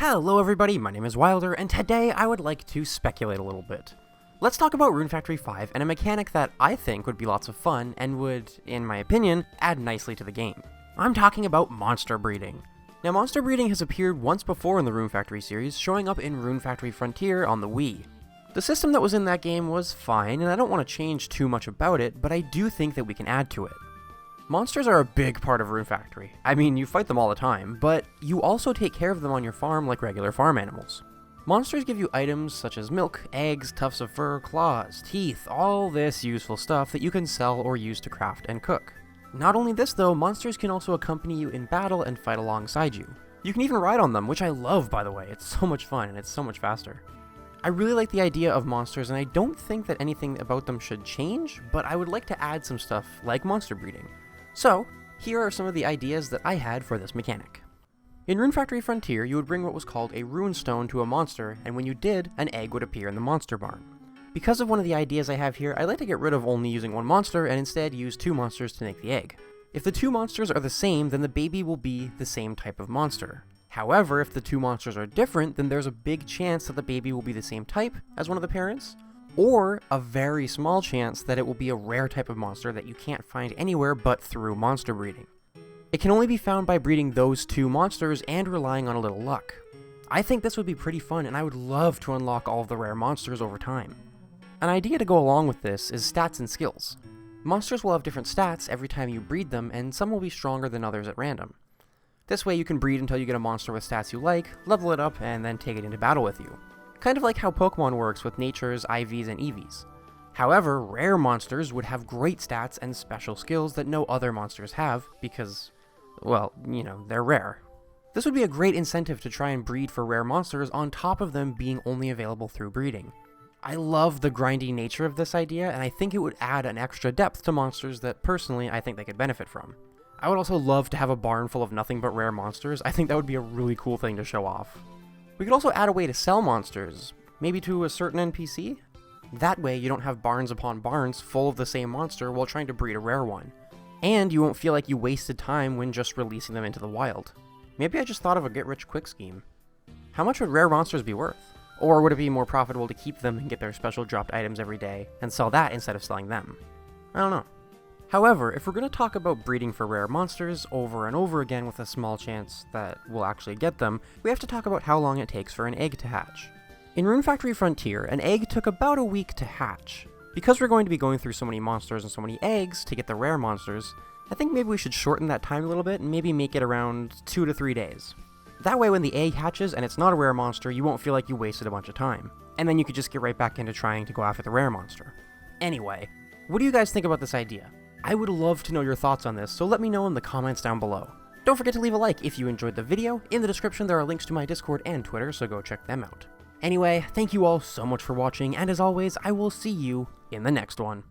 Hello everybody, my name is Wilder, and today I would like to speculate a little bit. Let's talk about Rune Factory 5 and a mechanic that I think would be lots of fun and would, in my opinion, add nicely to the game. I'm talking about monster breeding. Now, monster breeding has appeared once before in the Rune Factory series, showing up in Rune Factory Frontier on the Wii. The system that was in that game was fine, and I don't want to change too much about it, but I do think that we can add to it. Monsters are a big part of Rune Factory. I mean, you fight them all the time, but you also take care of them on your farm like regular farm animals. Monsters give you items such as milk, eggs, tufts of fur, claws, teeth, all this useful stuff that you can sell or use to craft and cook. Not only this though, monsters can also accompany you in battle and fight alongside you. You can even ride on them, which I love by the way, it's so much fun and it's so much faster. I really like the idea of monsters and I don't think that anything about them should change, but I would like to add some stuff like monster breeding. So, here are some of the ideas that I had for this mechanic. In Rune Factory Frontier, you would bring what was called a rune stone to a monster, and when you did, an egg would appear in the monster barn. Because of one of the ideas I have here, I like to get rid of only using one monster and instead use two monsters to make the egg. If the two monsters are the same, then the baby will be the same type of monster. However, if the two monsters are different, then there's a big chance that the baby will be the same type as one of the parents, or a very small chance that it will be a rare type of monster that you can't find anywhere but through monster breeding. It can only be found by breeding those two monsters and relying on a little luck. I think this would be pretty fun and I would love to unlock all of the rare monsters over time. An idea to go along with this is stats and skills. Monsters will have different stats every time you breed them, and some will be stronger than others at random. This way you can breed until you get a monster with stats you like, level it up, and then take it into battle with you. Kind of like how Pokemon works with Natures, IVs, and EVs. However, rare monsters would have great stats and special skills that no other monsters have because, well, they're rare. This would be a great incentive to try and breed for rare monsters on top of them being only available through breeding. I love the grindy nature of this idea, and I think it would add an extra depth to monsters that personally I think they could benefit from. I would also love to have a barn full of nothing but rare monsters. I think that would be a really cool thing to show off. We could also add a way to sell monsters, maybe to a certain NPC? That way you don't have barns upon barns full of the same monster while trying to breed a rare one. And you won't feel like you wasted time when just releasing them into the wild. Maybe I just thought of a get-rich-quick scheme. How much would rare monsters be worth? Or would it be more profitable to keep them and get their special dropped items every day and sell that instead of selling them? I don't know. However, if we're going to talk about breeding for rare monsters over and over again with a small chance that we'll actually get them, we have to talk about how long it takes for an egg to hatch. In Rune Factory Frontier, an egg took about a week to hatch. Because we're going to be going through so many monsters and so many eggs to get the rare monsters, I think maybe we should shorten that time a little bit and maybe make it around 2 to 3 days. That way when the egg hatches and it's not a rare monster, you won't feel like you wasted a bunch of time. And then you could just get right back into trying to go after the rare monster. Anyway, what do you guys think about this idea? I would love to know your thoughts on this, so let me know in the comments down below. Don't forget to leave a like if you enjoyed the video. In the description there are links to my Discord and Twitter, so go check them out. Anyway, thank you all so much for watching, and as always, I will see you in the next one.